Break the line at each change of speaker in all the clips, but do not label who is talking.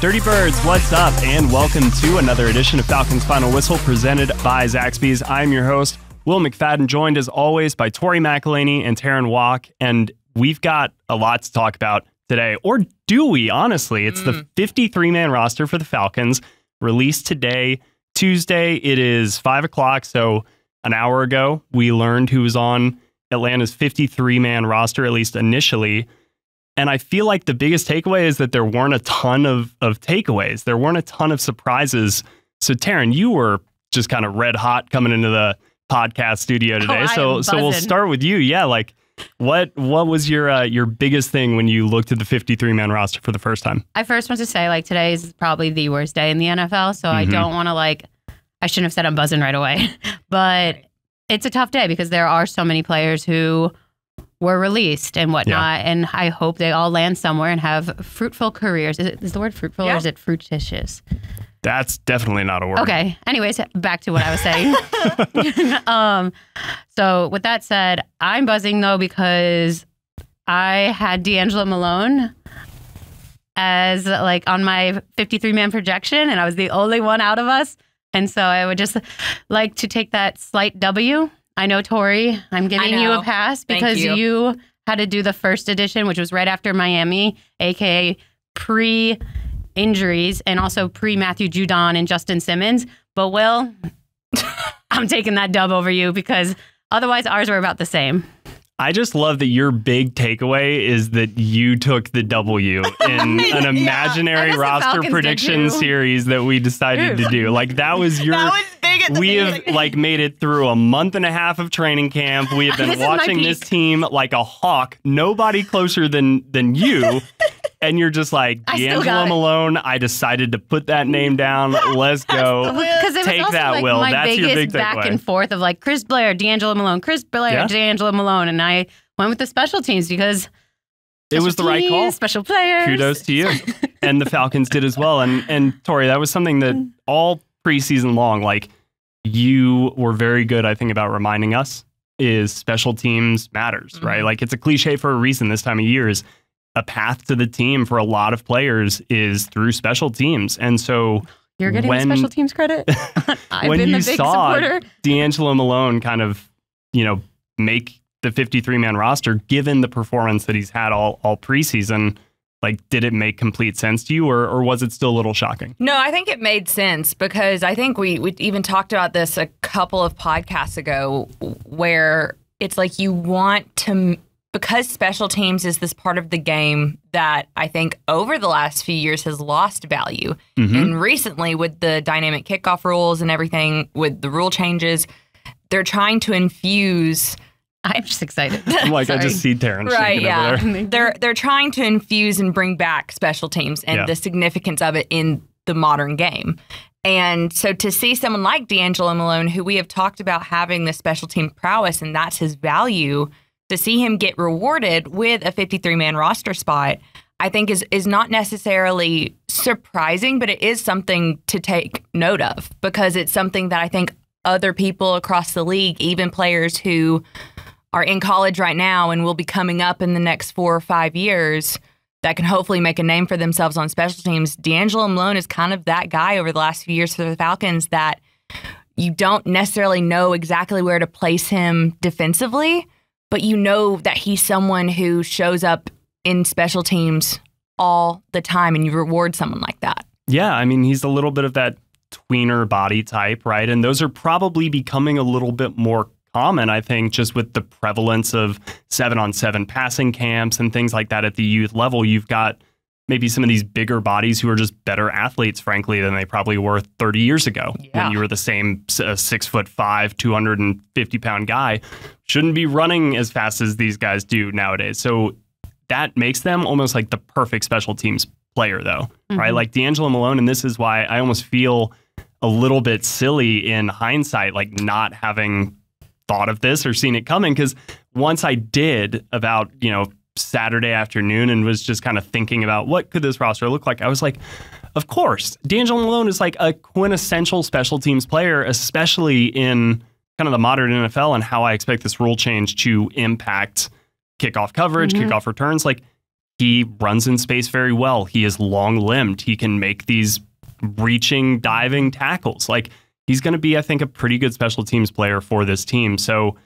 Dirty Birds, what's up? And welcome to another edition of Falcons Final Whistle presented by Zaxby's. I'm your host, Will McFadden, joined as always by Tori, McElhaney, and Terrin Waack. And we've got a lot to talk about today. Or do we, honestly? It's the 53-man roster for the Falcons, released today, Tuesday. It is 5 o'clock, so an hour ago, we learned who was on Atlanta's 53-man roster, at least initially. And I feel like the biggest takeaway is that there weren't a ton of takeaways. There weren't a ton of surprises. So, Terrin, you were just kind of red hot coming into the podcast studio today. So we'll start with you. Yeah, like what was your biggest thing when you looked at the 53-man roster for the first time?
I first want to say, like, today is probably the worst day in the NFL. So I don't want to, like, I shouldn't have said I'm buzzing right away. But it's a tough day because there are so many players who were released and whatnot. Yeah. And I hope they all land somewhere and have fruitful careers. Is the word fruitful or is it fruititious?
That's definitely not a word.
Okay. Anyways, back to what I was saying. So with that said, I'm buzzing though because I had Deangelo Malone as like on my 53-man projection, and I was the only one out of us. And so I would just like to take that slight W. I know, Tori, I'm giving you a pass because you had to do the first edition, which was right after Miami, a.k.a. pre-injuries and also pre-Matthew Judon and Justin Simmons. But, Will, I'm taking that dub over you because otherwise ours were about the same. I
just love that your big takeaway is that you took the W in an imaginary roster prediction series that we decided to do. Like, that was your... That was big at the beginning. Have, like, made it through a month and a half of training camp. We have been watching this team like a hawk. Nobody closer than you. And you're just like, Deangelo Malone, I decided to put that name down. Let's go.
Because it was also that, like, Will. That's your big takeaway. Back and forth of like Chris Blair, Deangelo Malone, Chris Blair, Deangelo Malone. And I went with the special teams because
it was the right call.
Special players.
Kudos to you. And the Falcons did as well. And Tori, that was something that all preseason long, like, you were very good, I think, about reminding us is special teams matters, right? Like, it's a cliche for a reason this time of year is a path to the team for a lot of players is through special teams. And so
you're getting the special teams credit.
When you saw Deangelo Malone kind of, make the 53-man roster, given the performance that he's had all preseason, like, did it make complete sense to you or was it still a little shocking?
No, I think it made sense because I think we even talked about this a couple of podcasts ago where it's like you want to... Because special teams is this part of the game that I think over the last few years has lost value. And recently with the dynamic kickoff rules and everything, with the rule changes, they're trying to infuse...
I'm just excited.
I just see Terrin shaking over
there. They're trying to infuse and bring back special teams and the significance of it in the modern game. And so to see someone like Deangelo Malone, who we have talked about having the special team prowess and that's his value... To see him get rewarded with a 53-man roster spot, I think is not necessarily surprising, but it is something to take note of because it's something that I think other people across the league, even players who are in college right now and will be coming up in the next 4 or 5 years that can hopefully make a name for themselves on special teams. Deangelo Malone is kind of that guy over the last few years for the Falcons that you don't necessarily know exactly where to place him defensively, but you know that he's someone who shows up in special teams all the time, and you reward someone like that. Yeah,
I mean, he's a little bit of that tweener body type, right? And those are probably becoming a little bit more common, I think, just with the prevalence of 7-on-7 passing camps and ththings like that at the youth level. You've got maybe some of these bigger bodies who are just better athletes, frankly, than they probably were 30 years ago when you were the same 6'5", 250-pound guy. Shouldn't be running as fast as these guys do nowadays. So that makes them almost like the perfect special teams player, though, right? Like Deangelo Malone, and this is why I almost feel a little bit silly in hindsight, like not having thought of this or seen it coming, because once I did about, Saturday afternoon and was just kind of thinking about what could this roster look like, I was like, of course, Deangelo Malone is like a quintessential special teams player, especially in kind of the modern NFL and how I expect this rule change to impact kickoff coverage, kickoff returns. Like, He runs in space very well. He is long-limbed. He can make these reaching, diving tackles. Like, he's going to be, I think, a pretty good special teams player for this team. So,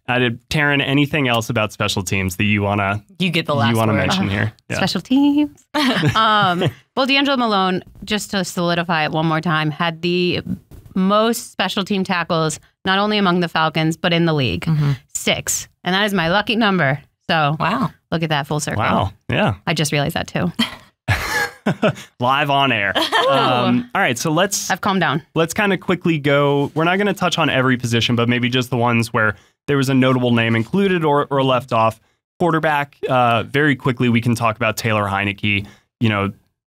Terrin, anything else about special teams that you want to mention here? Yeah.
Special teams. Well, Deangelo Malone, just to solidify it one more time, had the most special team tackles, not only among the Falcons, but in the league. 6. And that is my lucky number. So,
wow.
Look at that, full circle.
Wow. Yeah.
I just realized that too.
Live on air. All right, so
I've calmed down.
Let's kind of quickly go. We're not going to touch on every position, but maybe just the ones where there was a notable name included or left off. Quarterback, very quickly, we can talk about Taylor Heinicke. You know,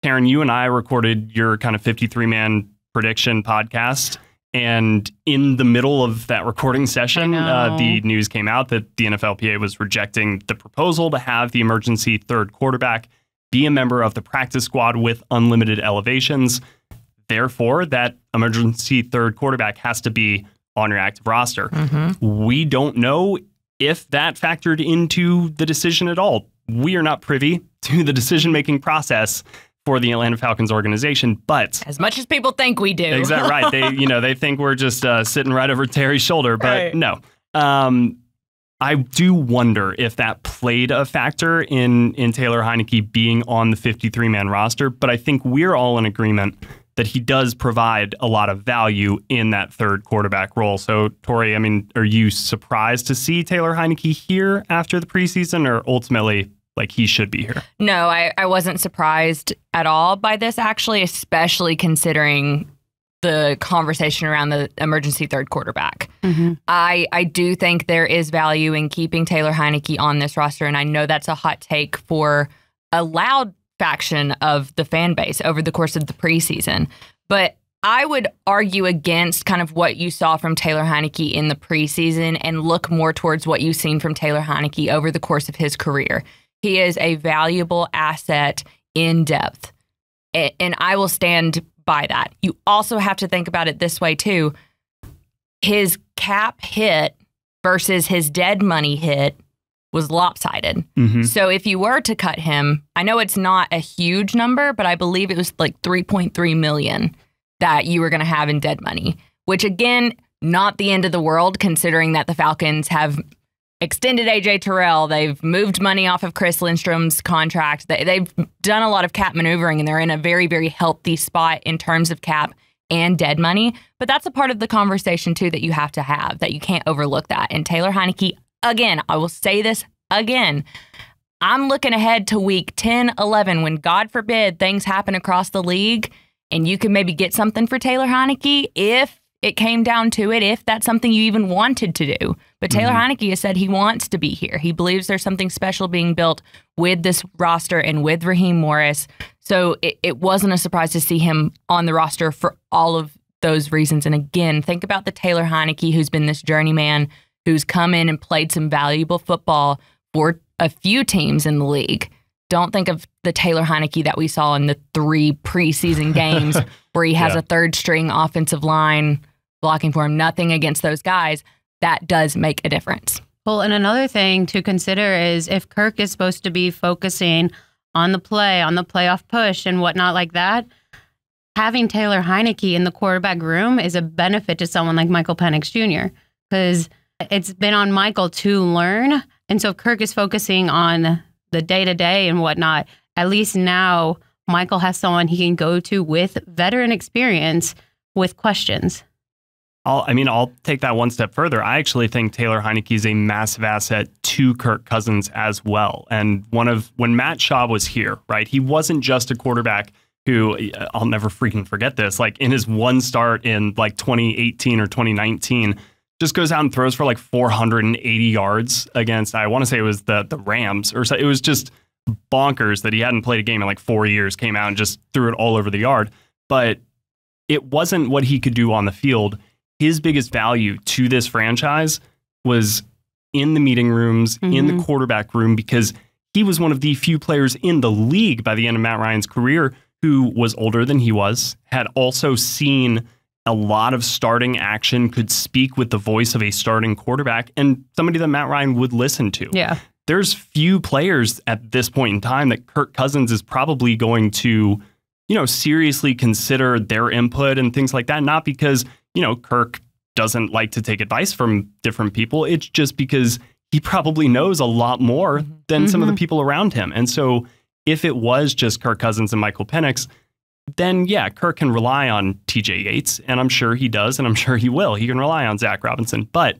Terrin, you and I recorded your kind of 53-man prediction podcast. And in the middle of that recording session, the news came out that the NFLPA was rejecting the proposal to have the emergency third quarterback be a member of the practice squad with unlimited elevations. Therefore, that emergency third quarterback has to be on your active roster. We don't know if that factored into the decision at all. We are not privy to the decision-making process for the Atlanta Falcons organization, but
as much as people think we do.
Exactly right. They think we're just sitting right over Terry's shoulder, but no. I do wonder if that played a factor in Taylor Heinicke being on the 53-man roster, but I think we're all in agreement that he does provide a lot of value in that third quarterback role. So, Tori, I mean, are you surprised to see Taylor Heinicke here after the preseason, or ultimately, like, he should be here?
No, I wasn't surprised at all by this, actually, especially considering the conversation around the emergency third quarterback. I do think there is value in keeping Taylor Heinicke on this roster, and I know that's a hot take for a loud faction of the fan base over the course of the preseason. But I would argue against kind of what you saw from Taylor Heinicke in the preseason and look more towards what you've seen from Taylor Heinicke over the course of his career. He is a valuable asset in depth, and I will stand by that. You also have to think about it this way, too. His cap hit versus his dead money hit was lopsided. So if you were to cut him, I know it's not a huge number, but I believe it was like $3.3 million that you were going to have in dead money, which, again, not the end of the world, considering that the Falcons have extended AJ Terrell. They've moved money off of Chris Lindstrom's contract. They've done a lot of cap maneuvering, and they're in a very, very healthy spot in terms of cap and dead money. But that's a part of the conversation, too, that you have to have, that you can't overlook that. And Taylor Heinicke, again, I will say this again, I'm looking ahead to week 10, 11, when, God forbid, things happen across the league, and you can maybe get something for Taylor Heinicke if it came down to it, if that's something you even wanted to do. But Taylor Heinicke has said he wants to be here. He believes there's something special being built with this roster and with Raheem Morris. So it wasn't a surprise to see him on the roster for all of those reasons. And again, think about the Taylor Heinicke who's been this journeyman, who's come in and played some valuable football for a few teams in the league. Don't think of the Taylor Heinicke that we saw in the 3 preseason games where he has a third-string offensive line blocking for him. Nothing against those guys. That does make a difference.
Well, and another thing to consider is if Kirk is supposed to be focusing on the play, on the playoff push and whatnot like that, having Taylor Heinicke in the quarterback room is a benefit to someone like Michael Penix Jr. because it's been on Michael to learn. And so if Kirk is focusing on the day-to-day and whatnot, at least now Michael has someone he can go to with veteran experience with questions.
I'll take that one step further. I actually think Taylor Heinicke is a massive asset to Kirk Cousins as well. And when Matt Schaub was here, right, he wasn't just a quarterback who, I'll never freaking forget this, like in his one start in like 2018 or 2019, just goes out and throws for like 480 yards against, I want to say it was the Rams, or so. It was just bonkers that he hadn't played a game in like 4 years, came out and just threw it all over the yard. But it wasn't what he could do on the field. His biggest value to this franchise was in the meeting rooms, in the quarterback room, because he was one of the few players in the league by the end of Matt Ryan's career who was older than he was, had also seen a lot of starting action, could speak with the voice of a starting quarterback, and somebody that Matt Ryan would listen to.
Yeah.
there's few players at this point in time that Kirk Cousins is probably going to, seriously consider their input and things like that. Not because, Kirk doesn't like to take advice from different people. It's just because he probably knows a lot more than some of the people around him. And so if it was just Kirk Cousins and Michael Penix, then yeah, Kirk can rely on TJ Yates, and I'm sure he does, and I'm sure he will. He can rely on Zach Robinson, but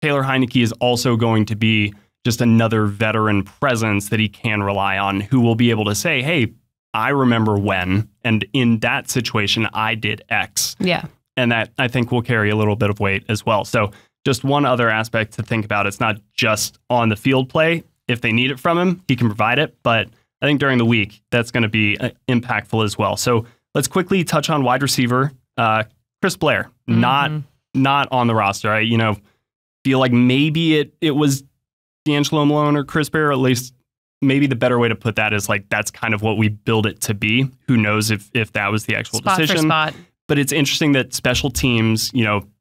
Taylor Heinicke is also going to be just another veteran presence that he can rely on, who will be able to say, hey, I remember when, and in that situation, I did X.
Yeah.
And that, I think, will carry a little bit of weight as well. So just one other aspect to think about. It's not just on the field play. If they need it from him, he can provide it. But I think during the week, that's going to be impactful as well. So let's quickly touch on wide receiver. Chris Blair, not on the roster. I feel like maybe it was Deangelo Malone or Chris Blair. At least maybe the better way to put that is like that's kind of what we build it to be. Who knows if that was the actual decision?
Spot.
But it's interesting that special teams,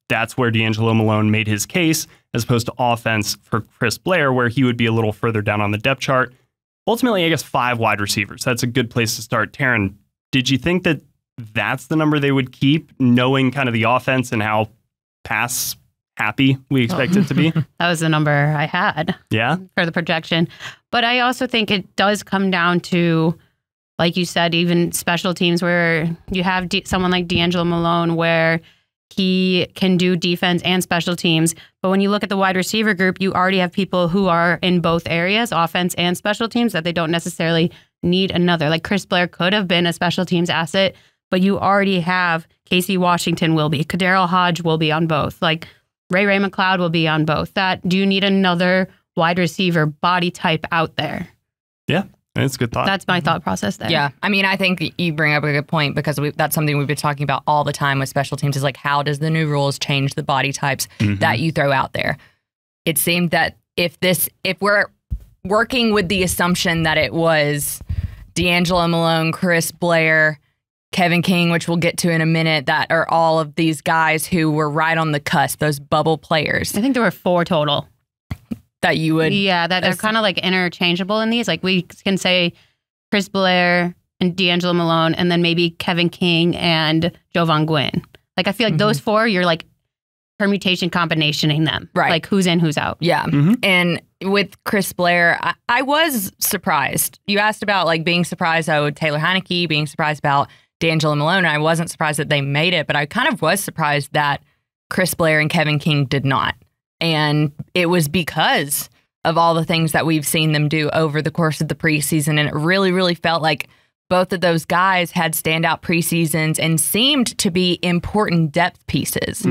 that's where Deangelo Malone made his case, as opposed to offense for Chris Blair, where he would be a little further down on the depth chart. Ultimately, I guess 5 wide receivers. That's a good place to start. Terrin, did you think that that's the number they would keep, knowing kind of the offense and how pass happy we expect it to be?
That was the number I had.
Yeah.
For the projection. But I also think it does come down to, like you said, even special teams where you have someone like Deangelo Malone where he can do defense and special teams. But when you look at the wide receiver group, you already have people who are in both areas, offense and special teams, that they don't necessarily need another. Like Chris Blair could have been a special teams asset, but you already have Casey Washington will be, Kadarrell Hodge will be on both. Like Ray McLeod will be on both. Do you need another wide receiver body type out there?
Yeah. That's a good thought.
That's my thought process there.
Yeah. I mean, I think you bring up a good point because that's something we've been talking about all the time with special teams is like, how does the new rules change the body types that you throw out there? It seemed that if we're working with the assumption that it was Deangelo Malone, Chris Blair, Kevin King, which we'll get to in a minute, that are all of these guys who were right on the cusp, those bubble players.
I think there were 4 total.
That you would...
Yeah, that are kind of like interchangeable in these. Like we can say Chris Blair and Deangelo Malone and then maybe Kevin King and Jovan Gwynn. Like I feel like those 4, you're like permutation combinationing them.
Right.
Like who's in, who's out.
Yeah. And with Chris Blair, I was surprised. You asked about like being surprised about Taylor Heinicke, being surprised about Deangelo Malone. I wasn't surprised that they made it, but I kind of was surprised that Chris Blair and Kevin King did not. And it was because of all the things that we've seen them do over the course of the preseason. And it really, really felt like both of those guys had standout preseasons and seemed to be important depth pieces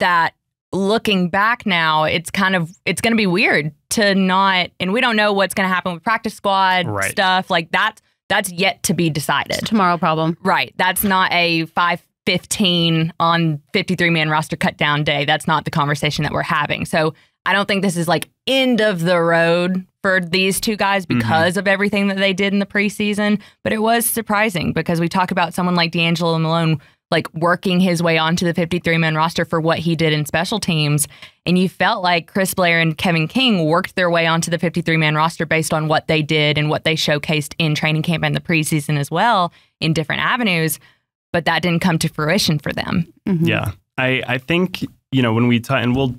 that looking back now, it's going to be weird to not, and we don't know what's going to happen with practice squad stuff like that. That's yet to be decided.
It's a tomorrow problem.
Right. That's not a 5-15 on 53-man roster cut down day. That's not the conversation that we're having. So I don't think this is like end of the road for these 2 guys because of everything that they did in the preseason. But it was surprising because we talk about someone like Deangelo Malone like working his way onto the 53-man roster for what he did in special teams. And you felt like Chris Blair and Kevin King worked their way onto the 53-man roster based on what they did and what they showcased in training camp and the preseason as well in different avenues. But that didn't come to fruition for them.
Yeah. I think, when we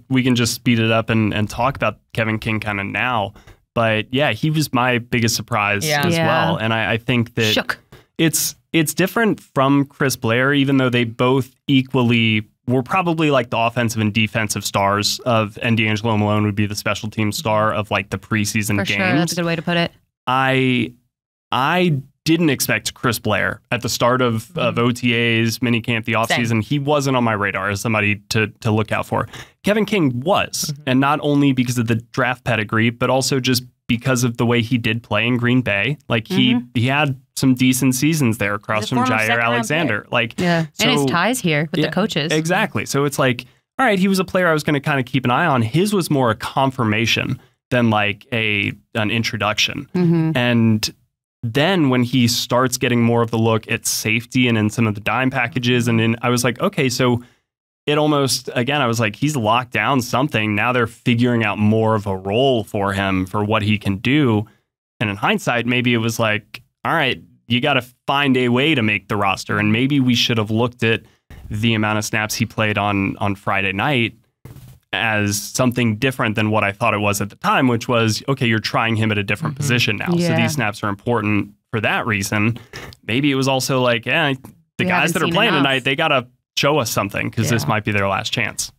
we can just speed it up and talk about Kevin King kind of now. But yeah, he was my biggest surprise as well. And I think that it's different from Chris Blair, even though they both equally were probably like the offensive and defensive stars and Deangelo Malone would be the special team star of like the preseason games.
Sure, that's a good way to put it.
I didn't expect Chris Blair at the start of OTAs, minicamp, the offseason. He wasn't on my radar as somebody to look out for. Kevin King was, and not only because of the draft pedigree, but also just because of the way he did play in Green Bay. Like he had some decent seasons there across from Jair Alexander.
And his ties here with the coaches.
Exactly. So it's like, all right, he was a player I was going to kind of keep an eye on. His was more a confirmation than like an introduction. And then when he starts getting more of the look at safety and in some of the dime packages, and then I was like, okay, so it almost, again, I was like, he's locked down something. Now they're figuring out more of a role for him for what he can do. And in hindsight, maybe it was like, all right, you got to find a way to make the roster. And maybe we should have looked at the amount of snaps he played on Friday night as something different than what I thought it was at the time, which was, okay, you're trying him at a different position now.
Yeah.
So these snaps are important for that reason. Maybe it was also like, the guys that are playing tonight, they got to show us something because this might be their last chance.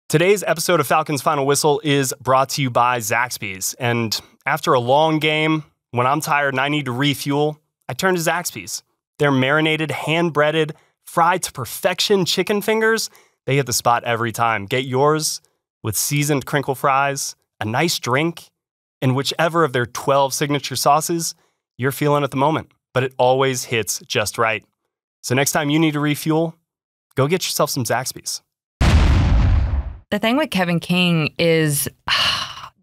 Today's episode of Falcons Final Whistle is brought to you by Zaxby's. And after a long game, when I'm tired and I need to refuel, I turn to Zaxby's. Their marinated, hand-breaded, fried to perfection chicken fingers, they hit the spot every time. Get yours with seasoned crinkle fries, a nice drink, and whichever of their 12 signature sauces you're feeling at the moment. But it always hits just right. So next time you need to refuel, go get yourself some Zaxby's.
The thing with Kevin King is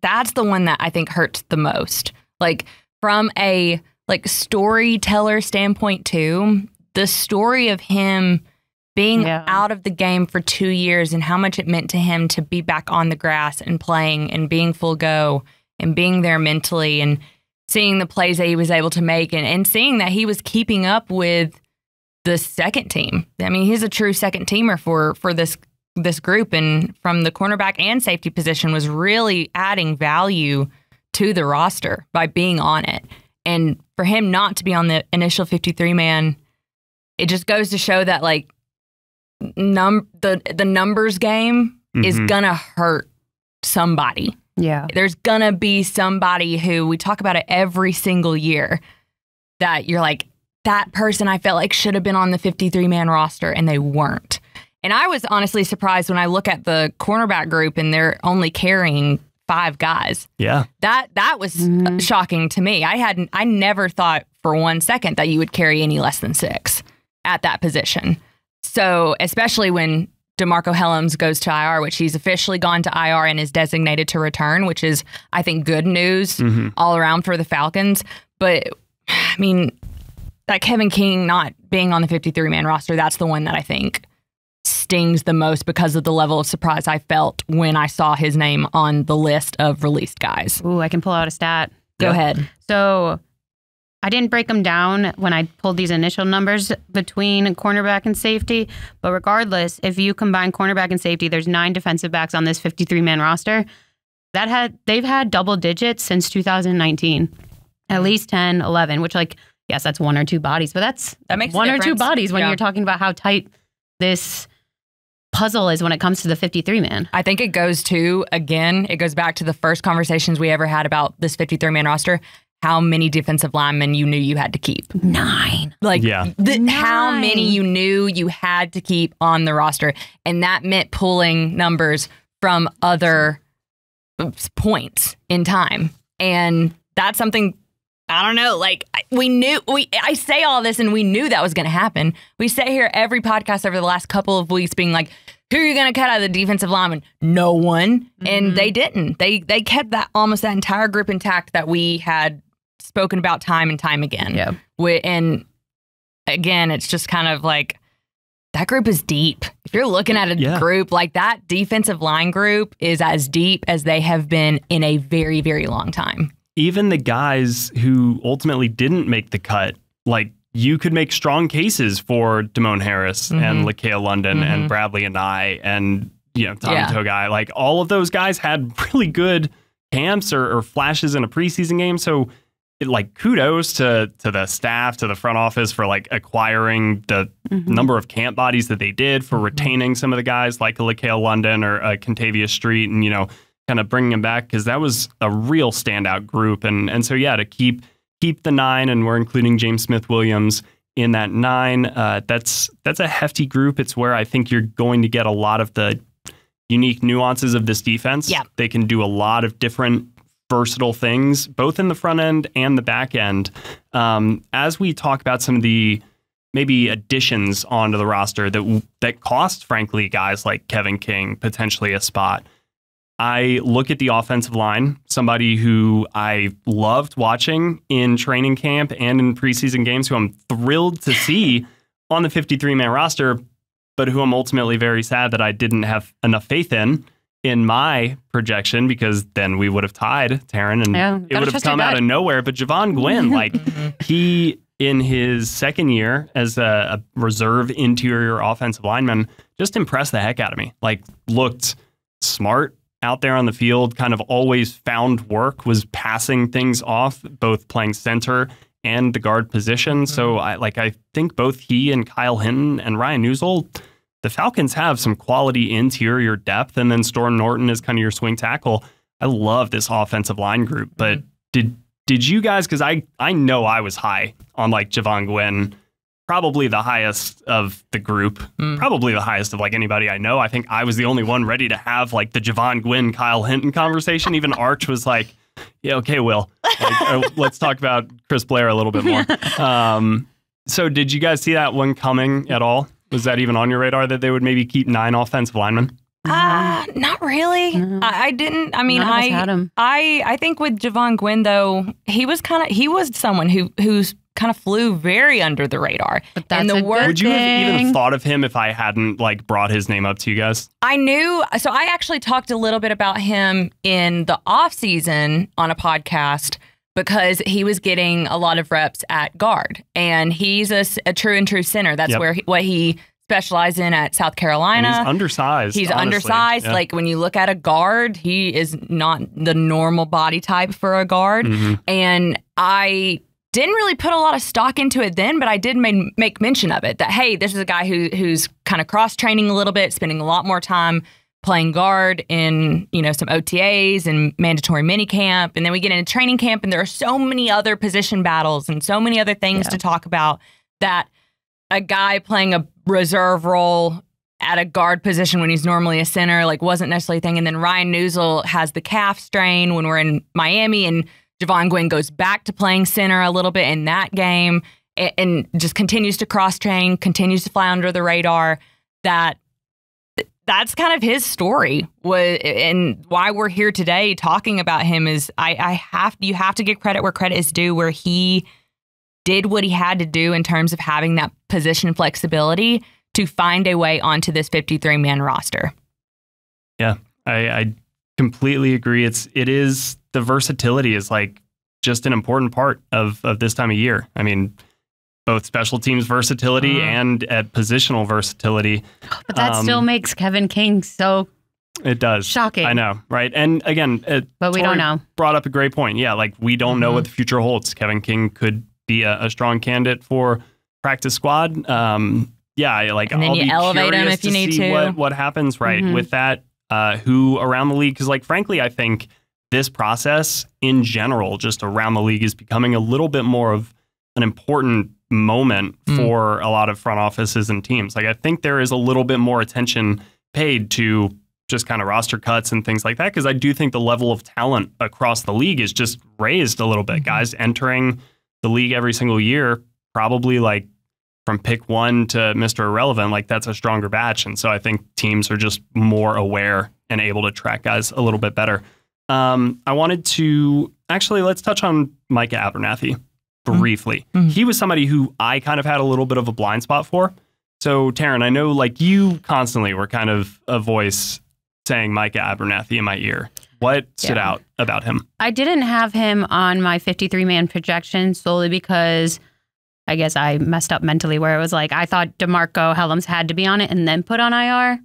that's the one that I think hurts the most. Like from a storyteller standpoint too, the story of him being out of the game for 2 years and how much it meant to him to be back on the grass and playing and being full go and being there mentally and seeing the plays that he was able to make and seeing that he was keeping up with the second team. I mean, he's a true second teamer for this group, and from the cornerback and safety position was really adding value to the roster by being on it. And for him not to be on the initial 53-man, it just goes to show that like the numbers game is gonna hurt somebody.
Yeah.
There's gonna be somebody who, we talk about it every single year, that you're like, that person I felt like should have been on the 53-man roster and they weren't. And I was honestly surprised when I look at the cornerback group and they're only carrying 5 guys.
Yeah.
That was shocking to me. I never thought for 1 second that you would carry any less than 6 at that position. So especially when DeMarco Hellams goes to IR, which he's officially gone to IR and is designated to return, which is, I think, good news all around for the Falcons. But I mean, that Kevin King not being on the 53-man roster, that's the one that I think stings the most because of the level of surprise I felt when I saw his name on the list of released guys.
Ooh, I can pull out a stat.
Go ahead.
So I didn't break them down when I pulled these initial numbers between cornerback and safety, but regardless, if you combine cornerback and safety, there's 9 defensive backs on this 53-man roster. They've had double digits since 2019, at least 10, 11, which, like, yes, that's 1 or 2 bodies, but that makes 1 or 2 bodies when you're talking about how tight this puzzle is when it comes to the 53-man.
I think it goes back to the first conversations we ever had about this 53-man roster. How many defensive linemen you knew you had to keep?
9.
Like, how many you knew you had to keep on the roster. And that meant pulling numbers from other points in time. And that's something, I don't know, like, I say all this and we knew that was going to happen. We sit here every podcast over the last couple of weeks being like, who are you going to cut out of the defensive lineman? No one. And they didn't. They kept almost that entire group intact that we had spoken about time and time again.
Yeah.
And again, it's just kind of like, that group is deep. If you're looking at a group like that, defensive line group is as deep as they have been in a very, very long time.
Even the guys who ultimately didn't make the cut, like, you could make strong cases for Damone Harris and Lakeia London and Bradley and I and, Tommy Togai. Like, all of those guys had really good camps or flashes in a preseason game. So, kudos to the staff, to the front office for, like, acquiring the number of camp bodies that they did, for retaining some of the guys like a Lakeia London or a Contavious Street and, kind of bringing them back, because that was a real standout group. And so, to keep the 9, and we're including James Smith-Williams in that 9, that's a hefty group. It's where I think you're going to get a lot of the unique nuances of this defense.
Yeah.
They can do a lot of different versatile things, both in the front end and the back end. As we talk about some of the maybe additions onto the roster that cost, frankly, guys like Kevin King potentially a spot, I look at the offensive line, somebody who I loved watching in training camp and in preseason games, who I'm thrilled to see on the 53-man roster. but who I'm ultimately very sad that I didn't have enough faith in my projection, because then we would have tied Terrin and it would have come out of nowhere. But Javon Gwynn, like he, in his second year as a reserve interior offensive lineman, just impressed the heck out of me. Like, looked smart out there on the field, kind of always found work, was passing things off, both playing center and the guard position. So I think both he and Kyle Hinton and Ryan Newsel, the Falcons have some quality interior depth, and then Storm Norton is kind of your swing tackle. I love this offensive line group, but did you guys, because I know I was high on like Javon Gwynn, probably the highest of the group, probably the highest of like anybody I know. I think I was the only one ready to have like the Javon Gwynn, Kyle Hinton conversation. Even Arch was like, yeah, okay, Will, like, let's talk about Chris Blair a little bit more. So did you guys see that one coming at all? Was that even on your radar that they would maybe keep 9 offensive linemen?
Not really. No. I didn't. I mean, I think with Javon Gwynn though, he was someone who's kind of flew very under the radar.
But that's a good
Would you have even thought of him if I hadn't like brought his name up to you guys?
I knew. So I actually talked a little bit about him in the off season on a podcast, because he was getting a lot of reps at guard, and he's a true and true center. That's what he specialized in at South Carolina.
And he's undersized.
He's undersized. Yeah. Like when you look at a guard, he is not the normal body type for a guard. And I didn't really put a lot of stock into it then, but I did make mention of it, that, hey, this is a guy who's kind of cross-training a little bit, spending a lot more time playing guard in, some OTAs and mandatory minicamp. And then we get into training camp, and there are so many other position battles and so many other things to talk about, that a guy playing a reserve role at a guard position when he's normally a center, like, wasn't necessarily a thing. And then Ryan Newsel has the calf strain when we're in Miami, and Javon Gwynn goes back to playing center a little bit in that game, and just continues to cross-train, continues to fly under the radar. That's kind of his story, and why we're here today talking about him is you have to give credit where credit is due, where he did what he had to do in terms of having that position flexibility to find a way onto this 53-man roster.
Yeah, I completely agree. It is the versatility is like just an important part of this time of year. I mean, both special teams versatility and at positional versatility.
But that still makes Kevin King so
it does.
Shocking.
I know, right? And again,
but we don't know.
Brought up a great point. Yeah, like we don't know what the future holds. Kevin King could be a strong candidate for practice squad. Yeah, like
and then
I'll
you
be
elevate him if you need to.
What happens with that? Who around the league? Because like frankly, I think this process in general, just around the league, is becoming a little bit more of an important moment for a lot of front offices and teams. Like I think there is a little bit more attention paid to just kind of roster cuts and things like that, because I do think the level of talent across the league is just raised a little bit. Guys entering the league every single year, probably like from pick 1 to Mr. Irrelevant, like that's a stronger batch. And so I think teams are just more aware and able to track guys a little bit better. I wanted to let's touch on Micah Abernathy briefly. He was somebody who I kind of had a little bit of a blind spot for. So Terrin, I know like you constantly were kind of a voice saying Micah Abernathy in my ear. What stood out about him?
I didn't have him on my 53-man projection solely because I guess I messed up mentally, where it was like I thought DeMarco Hellams had to be on it and then put on IR.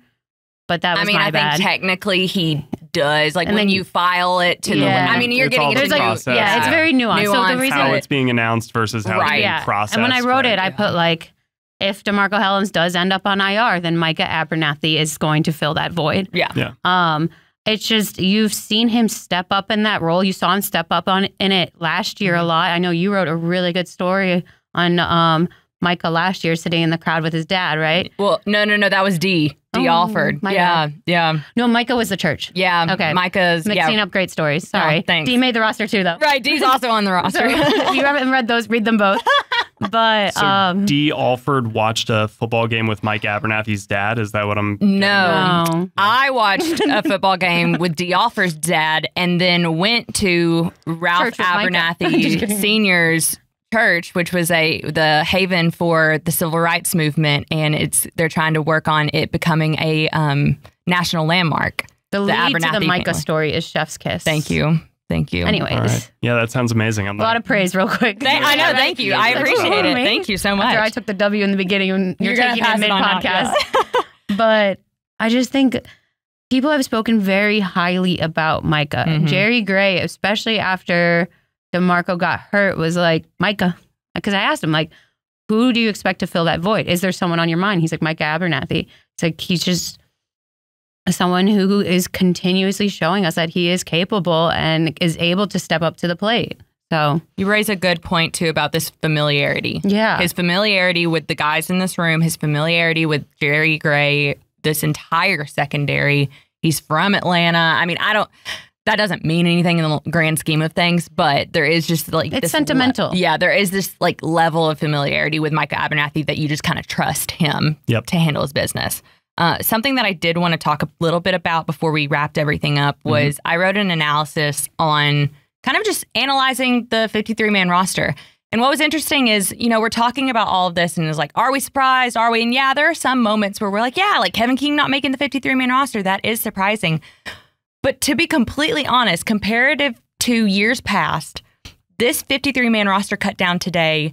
But that was my bad.
I think technically he does. Like and when you file it to the limit. I mean, you're getting into
process.
It's very nuanced. So the reason
how it's being announced versus how it's being processed.
And when I wrote it, I put like, if DeMarco Hellams does end up on IR, then Micah Abernathy is going to fill that void.
Yeah.
It's just you've seen him step up in that role. You saw him step up in it last year a lot. I know you wrote a really good story on Micah last year sitting in the crowd with his dad, right?
Well, no, that was D Alford. Yeah.
No, Micah was the church.
Yeah.
Okay.
Micah's
mixing up great stories. Sorry.
Oh, thanks.
D made the roster too, though.
Right. D's also on the roster.
So, if you haven't read those, read them both. But
so D Alford watched a football game with Mike Abernathy's dad. Is that what I'm?
No. I watched a football game with D Alford's dad, and then went to Ralph Abernathy Sr.'s church, which was the haven for the civil rights movement, and they're trying to work on it becoming a national landmark.
The lead
Abernathy
to the Micah
family.
story is Chef's Kiss.
Thank you.
Anyways.
Right. Yeah, that sounds amazing.
A lot of praise real quick.
I know. Thank you. I appreciate it. Thank you so much.
After I took the W in the beginning and you're taking it mid-podcast.
Yeah.
But I just think people have spoken very highly about Micah.
Mm-hmm.
Jerry Gray, especially after DeMarco got hurt, was like, Micah. Because I asked him, like, who do you expect to fill that void? Is there someone on your mind? He's like, Micah Abernathy. It's like, he's just someone who is continuously showing us that he is capable and is able to step up to the plate. So
you raise a good point, too, about this familiarity.
Yeah.
His familiarity with the guys in this room, his familiarity with Jerry Gray, this entire secondary. He's from Atlanta. I mean, that doesn't mean anything in the grand scheme of things, but there is just like
it's sentimental.
There is this like level of familiarity with Micah Abernathy that you just kind of trust him to handle his business. Something that I did want to talk a little bit about before we wrapped everything up was I wrote an analysis on kind of just analyzing the 53-man roster. And what was interesting is, we're talking about all of this and it's like, are we surprised? Are we? And yeah, there are some moments where we're like, yeah, like Kevin King not making the 53-man roster. That is surprising. But to be completely honest, comparative to years past, this 53-man roster cut down today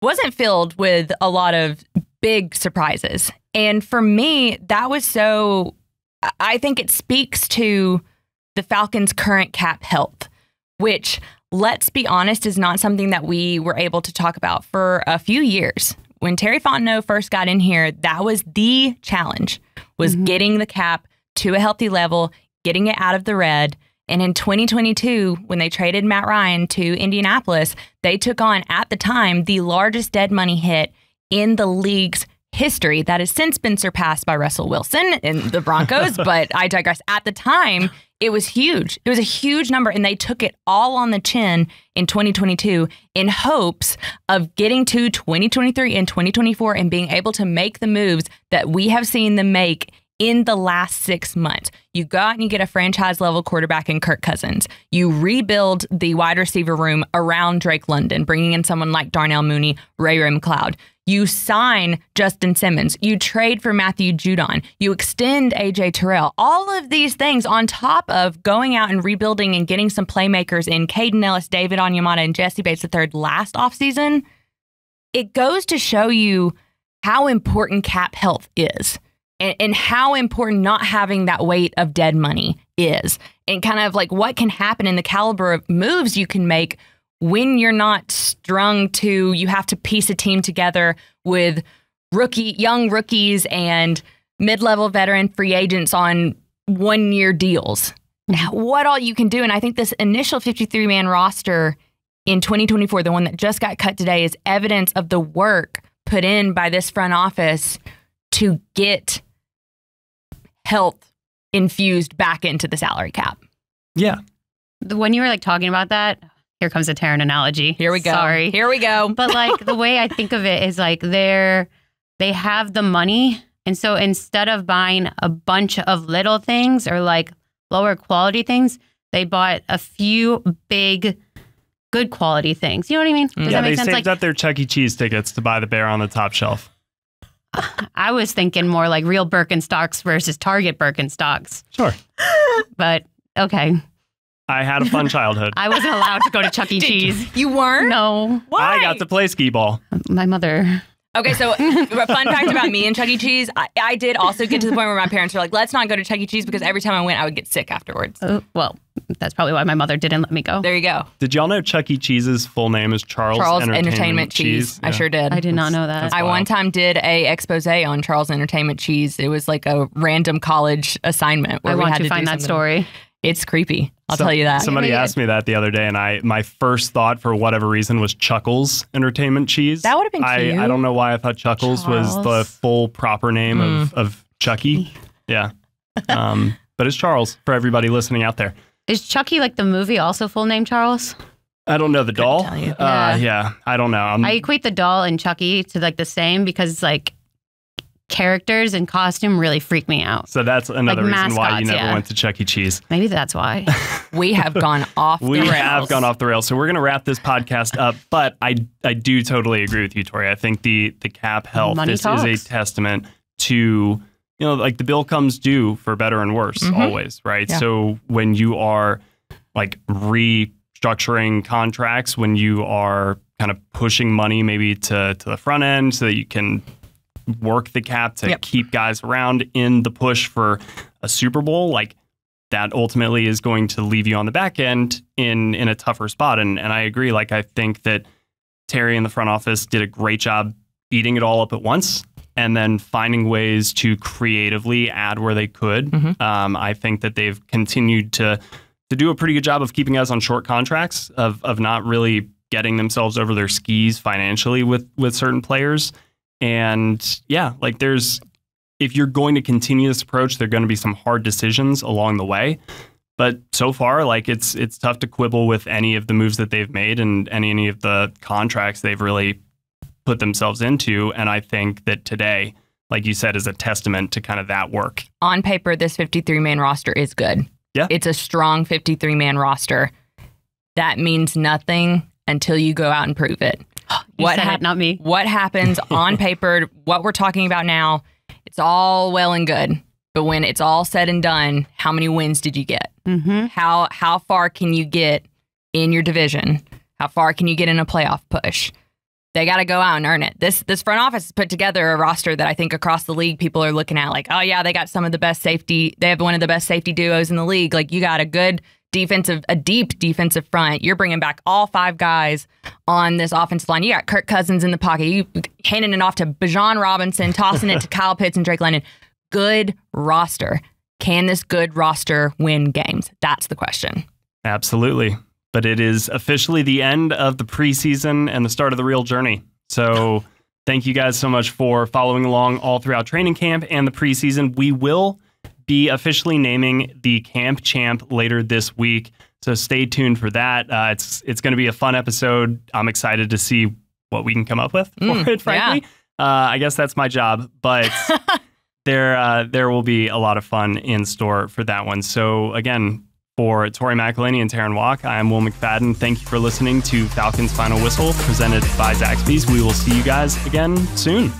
wasn't filled with a lot of big surprises. And for me, that was I think it speaks to the Falcons' current cap health, which, let's be honest, is not something that we were able to talk about for a few years. When Terry Fontenot first got in here, that was the challenge, was getting the cap to a healthy level, getting it out of the red. And in 2022, when they traded Matt Ryan to Indianapolis, they took on, at the time, the largest dead money hit in the league's history that has since been surpassed by Russell Wilson and the Broncos. But I digress. At the time, it was huge. It was a huge number, and they took it all on the chin in 2022 in hopes of getting to 2023 and 2024 and being able to make the moves that we have seen them make in the last 6 months. You go out and you get a franchise-level quarterback in Kirk Cousins. You rebuild the wide receiver room around Drake London, bringing in someone like Darnell Mooney, Ray-Ray McCloud. You sign Justin Simmons. You trade for Matthew Judon. You extend A.J. Terrell. All of these things on top of going out and rebuilding and getting some playmakers in Caden Ellis, David Onyemata, and Jesse Bates III last offseason, it goes to show you how important cap health is and how important not having that weight of dead money is, and kind of like what can happen in the caliber of moves you can make when you're not strung to, you have to piece a team together with young rookies and mid-level veteran free agents on 1-year deals. Now, what all you can do, and I think this initial 53-man roster in 2024, the one that just got cut today, is evidence of the work put in by this front office to get health infused back into the salary cap.
Yeah.
When you were like talking about that, here comes a Terrin analogy.
Here we go.
Sorry.
Here we go.
But like the way I think of it is like they have the money. And so instead of buying a bunch of little things or like lower quality things, they bought a few big, good quality things. You know what I mean? Does that make sense?
They saved up their Chuck E. Cheese tickets to buy the bear on the top shelf.
I was thinking more like real Birkenstocks versus Target Birkenstocks.
Sure.
But okay.
I
had a fun childhood.
I wasn't allowed to go to Chuck E. Cheese.
You weren't?
No.
Why?
I got to play skee ball.
My mother.
Okay, so a fun fact about me and Chuck E. Cheese, I did also get to the point where my parents were like, let's not go to Chuck E. Cheese, because every time I went, I would get sick afterwards.
Well, that's probably why my mother didn't let me go.
There you go.
Did y'all know Chuck E. Cheese's full name is Charles Entertainment Cheese?
Yeah. I sure did.
I did not know that.
I one time did a expose on Charles Entertainment Cheese. It was like a random college assignment where we had to
find that story.
It's creepy. I'll tell you that.
Somebody asked me that the other day, and my first thought for whatever reason was Chuckles Entertainment Cheese.
That would have been cute.
I don't know why I thought Chuckles was the full proper name of Chucky. Yeah. But it's Charles for everybody listening out there.
Is Chucky like the movie also full name Charles?
I don't know the doll.
Tell you.
Yeah, I don't know.
I equate the doll and Chucky to like the same because like characters in costume really freak me out.
So that's another
Like
reason why you
mascots,
never went to Chuck E. Cheese.
Maybe that's why.
We have gone off the rails.
We have gone off the rails. So we're going to wrap this podcast up. But I do totally agree with you, Tori. I think the cap health,
Money
this
talks.
is a testament to, like the bill comes due for better and worse always, right?
Yeah.
So when you are like restructuring contracts, when you are kind of pushing money maybe to the front end so that you can work the cap to keep guys around in the push for a Super Bowl, like that ultimately is going to leave you on the back end in a tougher spot. And I agree. Like, I think that Terry in the front office did a great job eating it all up at once and then finding ways to creatively add where they could. I think that they've continued to do a pretty good job of keeping us on short contracts, of not really getting themselves over their skis financially with certain players. And yeah, like if you're going to continue this approach, there are going to be some hard decisions along the way. But so far, like it's tough to quibble with any of the moves that they've made and any of the contracts they've really put themselves into. And I think that today, like you said, is a testament to kind of that work.
On paper, this 53-man roster is good.
Yeah.
It's a strong 53-man roster. That means nothing until you go out and prove it.
Not me.
What happens on paper, what we're talking about now, it's all well and good. But when it's all said and done, how many wins did you get? How far can you get in your division? How far can you get in a playoff push? They got to go out and earn it. This front office has put together a roster that I think across the league people are looking at like, oh yeah, they got some of the best safety. They have one of the best safety duos in the league. Like, you got a deep defensive front. You're bringing back all 5 guys on this offensive line. You got Kirk Cousins in the pocket. You handing it off to Bijan Robinson, tossing it to Kyle Pitts and Drake London. Good roster. Can this good roster win games? That's the question.
Absolutely. But it is officially the end of the preseason and the start of the real journey. So thank you guys so much for following along all throughout training camp and the preseason. We will be officially naming the camp champ later this week. So stay tuned for that. It's going to be a fun episode. I'm excited to see what we can come up with for it, frankly. Yeah. I guess that's my job, but there will be a lot of fun in store for that one. So again, for Tori McElhaney and Terrin Waack, I am Will McFadden. Thank you for listening to Falcons Final Whistle, presented by Zaxby's. We will see you guys again soon.